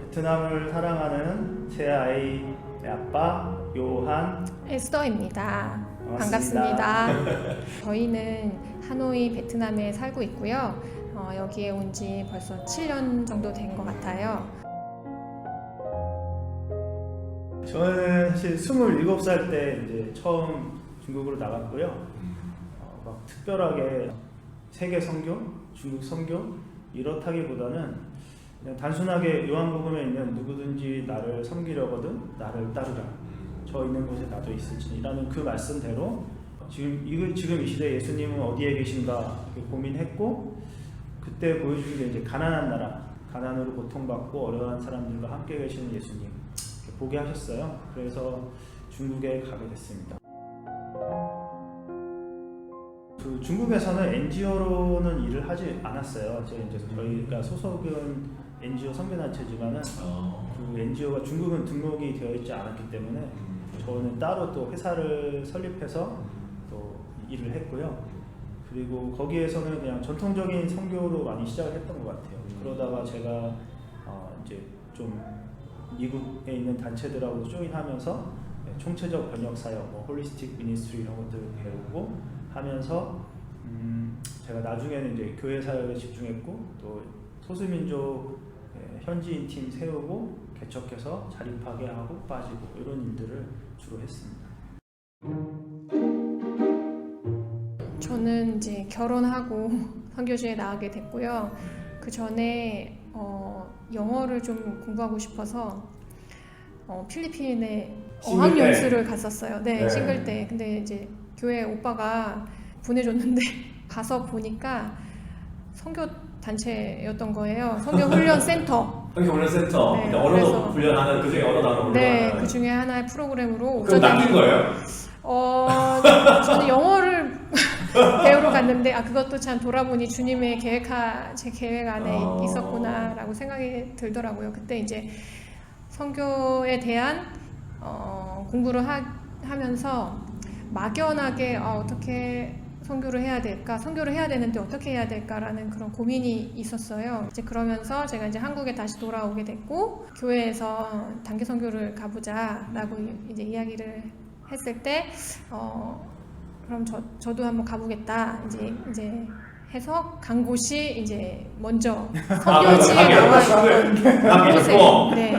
베트남을 사랑하는 새 아이의 아빠 요한 에스더입니다. 반갑습니다. 저희는 하노이 베트남에 살고 있고요. 여기에 온 지 벌써 7년 정도 된 것 같아요. 저는 사실 27살 때 이제 처음 중국으로 나갔고요. 막 특별하게 세계 선교, 중국 선교 이렇다기보다는 그냥 단순하게 요한복음에 있는 누구든지 나를 섬기려거든 나를 따르라. 저 있는 곳에 나도 있을지라는 그 말씀대로 지금 이 시대 예수님은 어디에 계신가 이렇게 고민했고, 그때 보여준 게 이제 가난한 나라, 가난으로 고통받고 어려운 사람들과 함께 계시는 예수님 이렇게 보게 하셨어요. 그래서 중국에 가게 됐습니다. 그 중국에서는 NGO로는 일을 하지 않았어요. 저희가 소속은 NGO 선교단체지만은 그 NGO가 중국은 등록이 되어 있지 않았기 때문에 저는 따로 또 회사를 설립해서 또 일을 했고요. 그리고 거기에서는 그냥 전통적인 선교로 많이 시작을 했던 것 같아요. 그러다가 제가 이제 좀 미국에 있는 단체들하고 조인하면서 총체적 번역 사역, 홀리스틱 미니스트리 이런 것들을 배우고 하면서 제가 나중에는 이제 교회 사역에 집중했고 또 소수민족 현지인 팀 세우고 개척해서 자립하게 하고 빠지고 이런 일들을 주로 했습니다. 저는 이제 결혼하고 선교지에 나가게 됐고요. 그 전에 영어를 좀 공부하고 싶어서 필리핀에 어학연수를 갔었어요. 네, 싱글 때. 근데 이제 교회 오빠가 보내줬는데 가서 보니까 선교 단체였던 거예요. 선교 훈련 센터. 선교 훈련 센터. 네, 언어 훈련하는 그 중에 언어 단어 훈련하는. 네, 그 중에 하나의 프로그램으로. 그럼 낚인 거예요? 저는 영어를 배우러 갔는데 그것도 참 돌아보니 주님의 제 계획 안에 있었구나라고 생각이 들더라고요. 그때 이제 선교에 대한 공부를 하면서 막연하게 어떻게 선교를 해야 될까, 선교를 해야 되는데 어떻게 해야 될까라는 그런 고민이 있었어요. 이제 그러면서 제가 이제 한국에 다시 돌아오게 됐고 교회에서 단기 선교를 가보자라고 이제 이야기를 했을 때 그럼 저도 한번 가보겠다 이제 해서 간 곳이 이제 먼저 선교지에 나와 있는 곳에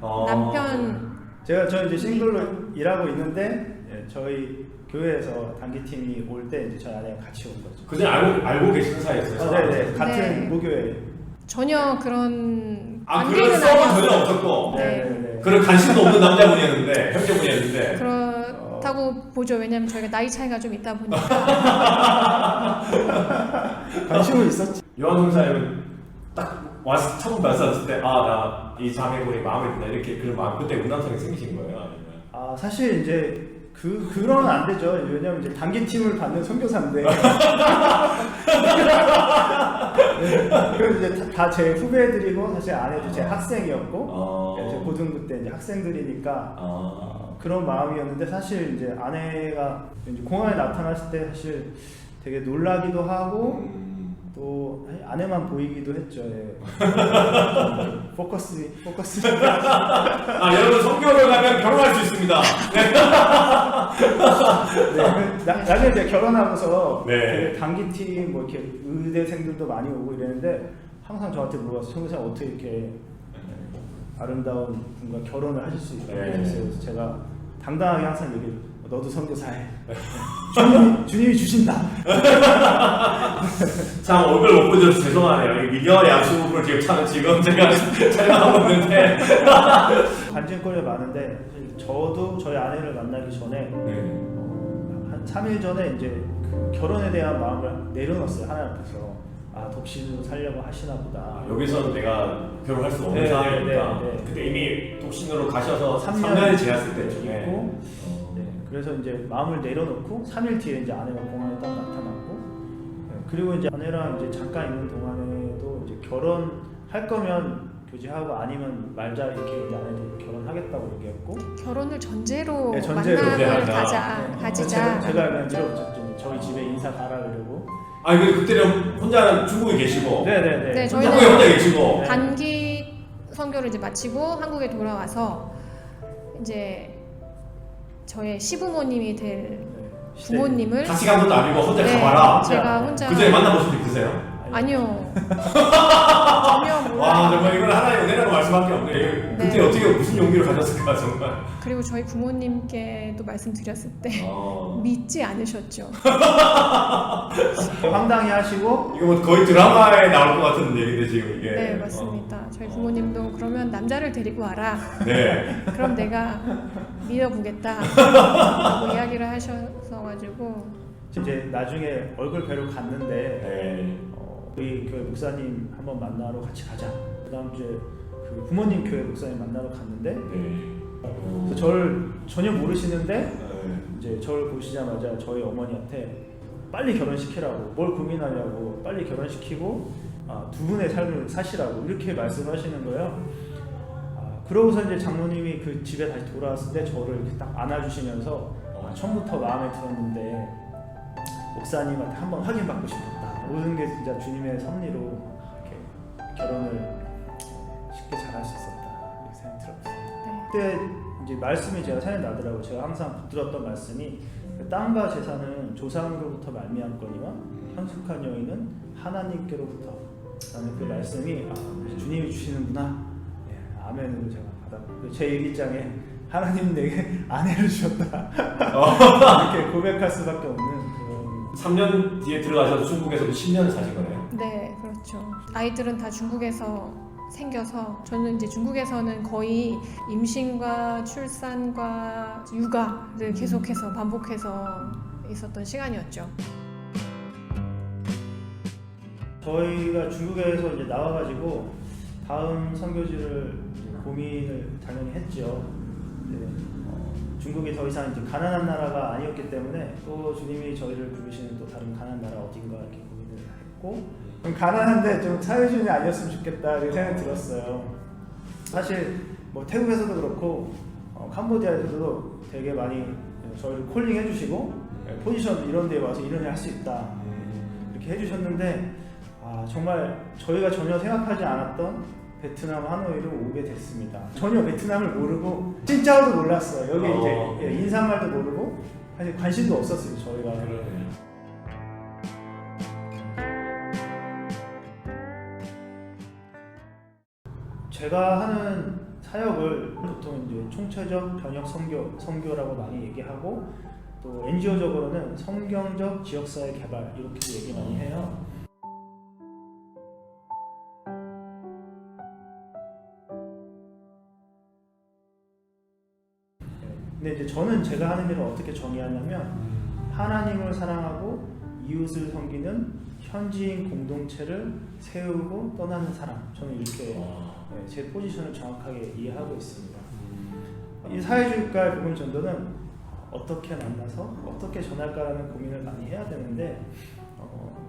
남편 저 이제 싱글로 일하고 있는데 저희 교회에서 단기팀이 올 때 이제 저희 아내가 같이 온 거죠. 그전 알고 계시는 사이였어요? 네네, 같은 모교회. 전혀 그런 그런 썸은 전혀 없었고 그런 관심도 없는 남자분이었는데 형제분이었는데 그렇다고 보죠. 왜냐면 저희가 나이 차이가 좀 있다 보니까 관심은 있었지. 요한 형사님은 딱 와서 처음 말씀하셨을 때 나 이 자매분이 마음에 든다 이렇게 그런 마음 그때 운남성이 생기신 거예요? 아니면? 사실 이제 그러면 안 되죠. 왜냐면 이제 단기팀을 받는 선교사인데 그래서 이제 다 제 후배들이고 사실 아내도 제 학생이었고 제 고등부 때 이제 학생들이니까 그런 마음이었는데, 사실 이제 아내가 이제 공항에 나타났을 때 사실 되게 놀라기도 하고 또 아내만 보이기도 했죠. 포커스. 여러분 선교를 가면 결혼할 수 있습니다. 나중에 이제 결혼하고서 되게 단기팀 뭐 이렇게 의대생들도 많이 오고 이랬는데 항상 저한테 물어봤어요. 선교사님 어떻게 이렇게 아름다운 분과 결혼을 하실 수 있다고 그랬어요. 그래서 제가 당당하게 항상 얘기해요. 너도 선교사해. 주님이 주신다. 참 얼굴 못 보셔서 죄송하네요. 미디어 양수부를 지금 제가 촬영하고 있는데 관심거리가 많은데 저도 저희 아내를 만나기 전에 한 3일 전에 이제 그 결혼에 대한 마음을 내려놨어요. 하나님 앞에서. 독신으로 살려고 하시나 보다. 여기서 내가 결혼할 수 없는 상황이니까. 그때 이미 독신으로 가셔서 3년이 지났을 때쯤에 있고, 그래서 이제 마음을 내려놓고 3일 뒤에 이제 아내가 공항에 딱 나타났고, 그리고 이제 아내랑 이제 잠깐 있는 동안에도 이제 결혼할 거면 교제하고 아니면 말자 이렇게 이제 아내도 결혼하겠다고 얘기했고, 결혼을 전제로 만남을 가지자. 제가 그냥 밀어붙였죠. 저희 집에 인사 가라 그러고. 그때는 혼자 중국에 계시고. 네네네. 네, 저희는 혼자 계시고. 단기 선교를 이제 마치고 한국에 돌아와서 이제 저의 시부모님이 될 부모님을 같이 간 것도 아니고 혼자 네, 가봐라. 제가 혼자 그 전에 만나보신 적 있으세요? 아니요. 전혀 몰라요. 와 정말 이건 하나의 은혜라고 말 수밖에 없네. 그때 네. 어떻게 무슨 용기를 가졌을까 정말. 그리고 저희 부모님께도 말씀드렸을 때 어. 믿지 않으셨죠. 황당히 하시고 이거 뭐 거의 드라마에 나올 것 같은 얘기인데 지금 이게. 네, 맞습니다. 저희 부모님도 그러면 남자를 데리고 와라. 네. 그럼 내가 믿어보겠다. 라고 이야기를 하셔서가지고 이제 나중에 얼굴 뵈러 갔는데 네. 우리 교회 목사님 한번 만나러 같이 가자. 그 다음 주에 그 부모님 교회 목사님 만나러 갔는데 네. 그래서 저를 전혀 모르시는데 네. 이제 저를 보시자마자 저희 어머니한테 빨리 결혼시키라고, 뭘 고민하냐고, 빨리 결혼시키고 두 분의 삶을 사시라고 이렇게 말씀하시는 거예요. 그러고서 이제 장모님이 그 집에 다시 돌아왔을 때 저를 이렇게 딱 안아주시면서 처음부터 마음에 들었는데 목사님한테 한번 확인받고 싶었다. 모든 게 진짜 주님의 섭리로 이렇게 결혼을 쉽게 잘할 수 있었다. 이렇게 생각이 들었어요. 네. 그때 이제 말씀이 제가 생각이 나더라고요. 제가 항상 붙들었던 말씀이 땅과 재산은 조상으로부터 말미암거니와 현숙한 여인은 하나님께로부터 라는 그 말씀이 주님이 주시는구나. 예, 아멘으로 제가 받았고 제 일기장에 하나님 내게 아내를 주셨다. 이렇게 고백할 수밖에 없는 그런 3년 뒤에 들어가셔서 중국에서도 10년을 사신 거네요. 네, 그렇죠. 아이들은 다 중국에서 생겨서 저는 이제 중국에서는 거의 임신과 출산과 육아를 계속해서 반복해서 있었던 시간이었죠. 저희가 중국에서 이제 나와가지고 다음 선교지를 이제 고민을 당연히 했죠. 중국이 더 이상 이제 가난한 나라가 아니었기 때문에 또 주님이 저희를 부르시는 또 다른 가난한 나라 어딘가 이렇게 고민을 했고, 그럼 가난한데 좀 사회주의 아니었으면 좋겠다 이렇게 생각이 들었어요. 사실 뭐 태국에서도 그렇고 캄보디아에서도 되게 많이 저희를 콜링 해주시고 포지션 이런 데 와서 이런 일 할 수 있다 이렇게 해주셨는데 정말 저희가 전혀 생각하지 않았던 베트남 하노이로 오게 됐습니다. 전혀 베트남을 모르고 진짜로도 몰랐어요. 여기 이제 인사말도 모르고 사실 관심도 없었어요. 저희가. 그러네요. 제가 하는 사역을 보통 이제 총체적 변혁 선교라고 많이 얘기하고 또 NGO적으로는 성경적 지역사회 개발 이렇게 얘기 많이 해요. 근데 이제 저는 제가 하는 일을 어떻게 정의하냐면 하나님을 사랑하고 이웃을 섬기는 현지인 공동체를 세우고 떠나는 사람. 저는 이렇게 제 포지션을 정확하게 이해하고 있습니다. 이 사회주의과의 복음 전도는 어떻게 만나서 어떻게 전할까라는 고민을 많이 해야 되는데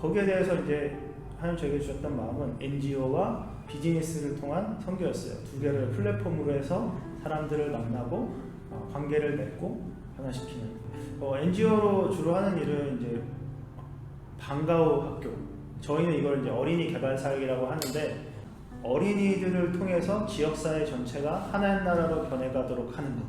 거기에 대해서 이제 하나님 저에게 주셨던 마음은 NGO와 비즈니스를 통한 선교였어요. 두 개를 플랫폼으로 해서 사람들을 만나고 관계를 맺고 변화시키는. NGO로 주로 하는 일은 이제 방과후 학교. 저희는 이걸 이제 어린이 개발 사역이라고 하는데 어린이들을 통해서 지역사회 전체가 하나의 나라로 변해가도록 하는 것.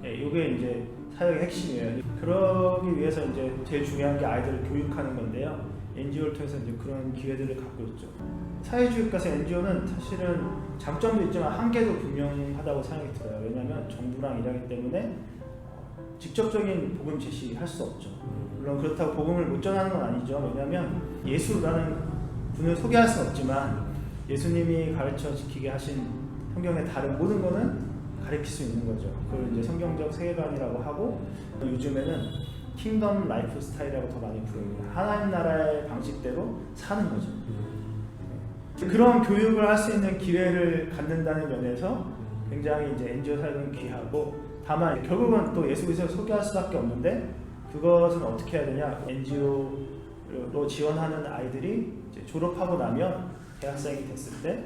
이게 이제 사역의 핵심이에요. 그러기 위해서 이제 제일 중요한 게 아이들을 교육하는 건데요. NGO를 통해서 이제 그런 기회들을 갖고 있죠. 사회주의과에서 NGO는 사실은 장점도 있지만 한계도 분명하다고 생각이 들어요. 왜냐하면 정부랑 일하기 때문에 직접적인 복음 제시할 수 없죠. 물론 그렇다고 복음을 못 전하는 건 아니죠. 왜냐하면 예수라는 분을 소개할 수는 없지만 예수님이 가르쳐 지키게 하신 성경의 다른 모든 거는 가르칠 수 있는 거죠. 그걸 이제 성경적 세계관이라고 하고 요즘에는 킹덤 라이프 스타일이라고 더 많이 부릅니다. 하나님 나라의 방식대로 사는 거죠. 그런 교육을 할 수 있는 기회를 갖는다는 면에서 굉장히 이제 NGO 사역은 귀하고, 다만 결국은 또 예수 그리스도를 소개할 수밖에 없는데 그것은 어떻게 해야 되냐? NGO로 지원하는 아이들이 이제 졸업하고 나면 대학생이 됐을 때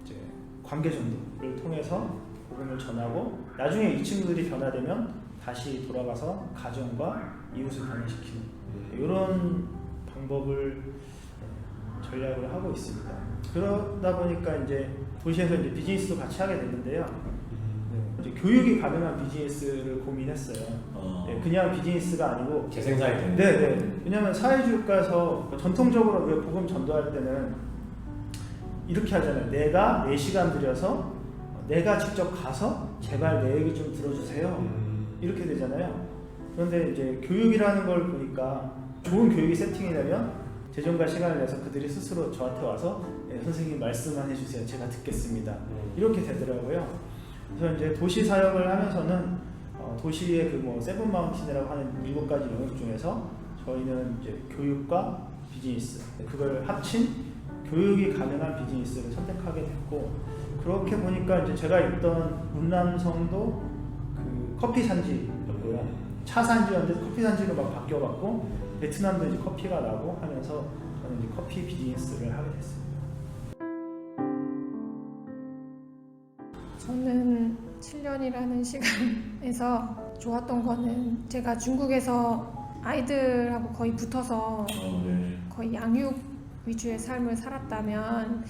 이제 관계 전도를 통해서 복음을 전하고 나중에 이 친구들이 변화되면 다시 돌아가서 가정과 이웃을 변화시키는 이런 방법을 전략을 하고 있습니다. 그러다 보니까 이제 도시에서 이제 비즈니스도 같이 하게 됐는데요. 이제 교육이 가능한 비즈니스를 고민했어요. 네, 그냥 비즈니스가 아니고 재생산이 되는. 네. 왜냐하면 사회주의국가에서 전통적으로 왜 복음 전도할 때는 이렇게 하잖아요. 내가 4시간 들여서 내가 직접 가서 제발 내 얘기 좀 들어주세요. 이렇게 되잖아요. 그런데 이제 교육이라는 걸 보니까 좋은 교육이 세팅이 되면 재정과 시간을 내서 그들이 스스로 저한테 와서 네, 선생님 말씀만 해주세요. 제가 듣겠습니다. 이렇게 되더라고요. 그래서 이제 도시 사역을 하면서는 도시의 그 뭐 세븐 마운틴이라고 하는 7가지 영역 중에서 저희는 이제 교육과 비즈니스 그걸 합친 교육이 가능한 비즈니스를 선택하게 됐고 그렇게 보니까 이제 제가 있던 운남성도 그 커피 산지였고요. 차 산지였는데 커피 산지로 막 바뀌어갖고 베트남도 이제 커피가 나고 하면서 저는 이제 커피 비즈니스를 하게 됐습니다. 저는 7년이라는 시간에서 좋았던 거는 제가 중국에서 아이들하고 거의 붙어서 거의 양육 위주의 삶을 살았다면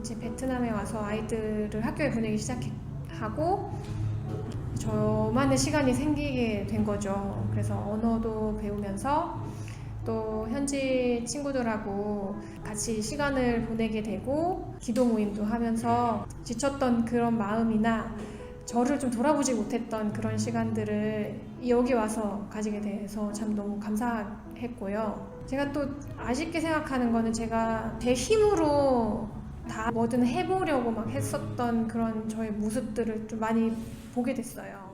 이제 베트남에 와서 아이들을 학교에 보내기 시작하고 저만의 시간이 생기게 된 거죠. 그래서 언어도 배우면서 또 현지 친구들하고 같이 시간을 보내게 되고 기도 모임도 하면서 지쳤던 그런 마음이나 저를 좀 돌아보지 못했던 그런 시간들을 여기 와서 가지게 돼서 참 너무 감사했고요. 제가 또 아쉽게 생각하는 거는 제가 제 힘으로 다 뭐든 해보려고 막 했었던 그런 저의 모습들을 좀 많이 보게 됐어요.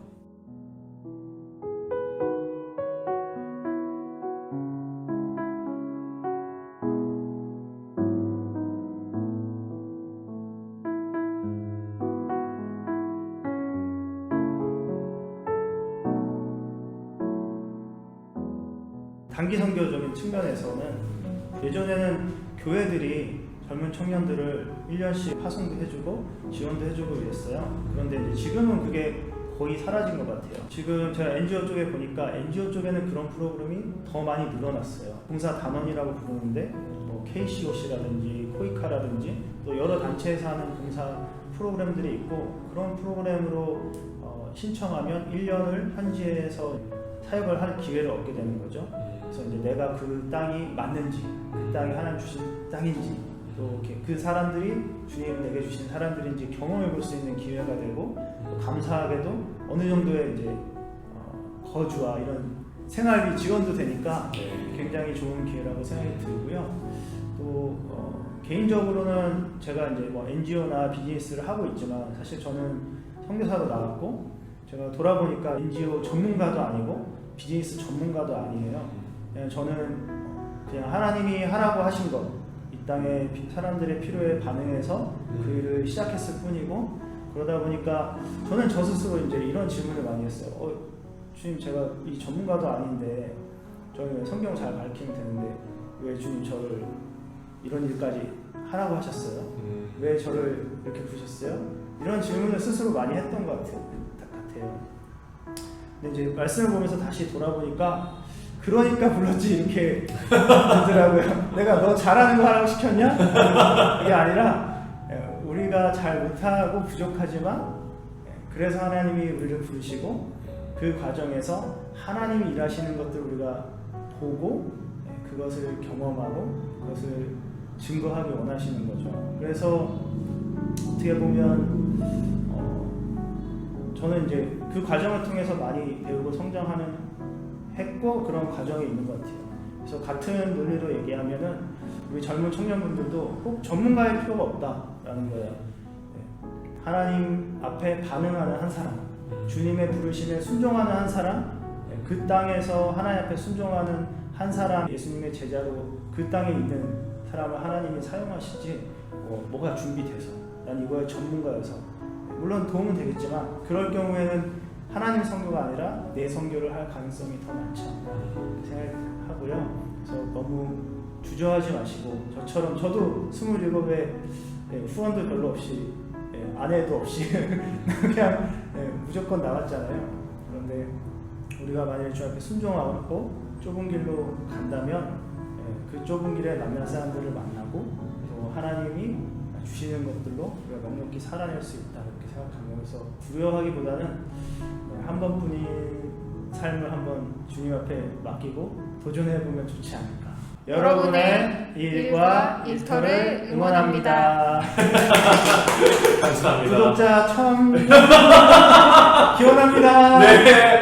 단기 선교적인 측면에서는 예전에는 교회들이 젊은 청년들을 1년씩 파송도 해주고 지원도 해주고 이랬어요. 그런데 이제 지금은 그게 거의 사라진 것 같아요. 지금 제가 NGO 쪽에 보니까 NGO 쪽에는 그런 프로그램이 더 많이 늘어났어요. 봉사 단원이라고 부르는데 뭐 KCOC라든지 코이카라든지 또 여러 단체에서 하는 봉사 프로그램들이 있고 그런 프로그램으로 신청하면 1년을 현지에서 사역을 할 기회를 얻게 되는 거죠. 그래서 이제 내가 그 땅이 맞는지, 그 땅이 하나님 주신 땅인지, 또 이렇게 그 사람들이 주님 내게 주신 사람들인지 경험해 볼 수 있는 기회가 되고, 또 감사하게도 어느 정도의 이제 거주와 이런 생활비 지원도 되니까 굉장히 좋은 기회라고 생각이 들고요. 또 개인적으로는 제가 이제 뭐 NGO나 비즈니스를 하고 있지만 사실 저는 선교사로 나왔고 제가 돌아보니까 NGO 전문가도 아니고 비즈니스 전문가도 아니에요. 그냥 저는 그냥 하나님이 하라고 하신 것, 이 땅에 사람들의 필요에 반응해서 그 일을 시작했을 뿐이고 그러다 보니까 저는 저 스스로 이제 이런 질문을 많이 했어요. 주님 제가 이 전문가도 아닌데 저는 성경 잘 가르치면 되는데 왜 주님 저를 이런 일까지 하라고 하셨어요? 왜 저를 이렇게 부르셨어요? 이런 질문을 스스로 많이 했던 것 같아요. 근데 이제 말씀을 보면서 다시 돌아보니까 그러니까 불렀지 이렇게 되더라고요. 내가 너 잘하는 거 하라고 시켰냐? 그게 아니라 우리가 잘 못하고 부족하지만 그래서 하나님이 우리를 부르시고 그 과정에서 하나님이 일하시는 것들을 우리가 보고 그것을 경험하고 그것을 증거하기 원하시는 거죠. 그래서 어떻게 보면 저는 이제 그 과정을 통해서 많이 배우고 성장하는 했고 그런 과정이 있는 것 같아요. 그래서 같은 논리로 얘기하면은 우리 젊은 청년분들도 꼭 전문가의 필요가 없다라는 거예요. 하나님 앞에 반응하는 한 사람, 주님의 부르심에 순종하는 한 사람, 그 땅에서 하나님 앞에 순종하는 한 사람, 예수님의 제자로 그 땅에 있는 사람을 하나님이 사용하시지 뭐가 준비돼서 난 이거에 전문가여서 물론 도움은 되겠지만 그럴 경우에는 하나님 선교가 아니라 내 선교를 할 가능성이 더 많지 않나 생각하고요. 그래서 너무 주저하지 마시고 저처럼 저도 27에 후원도 별로 없이 아내도 없이 그냥 무조건 나왔잖아요. 그런데 우리가 만약에 주 앞에 순종하고 좁은 길로 간다면 그 좁은 길에 만난 사람들을 만나고 또 하나님이 주시는 것들로 우리가 넉넉히 살아낼 수 있다 이렇게 생각합니다. 그래서 두려워하기보다는 한 번뿐인 삶을 한번 주님 앞에 맡기고 도전해 보면 좋지 않을까. 여러분의 일과 일터를 응원합니다. 감사합니다. 구독자 1000 기원합니다. 네.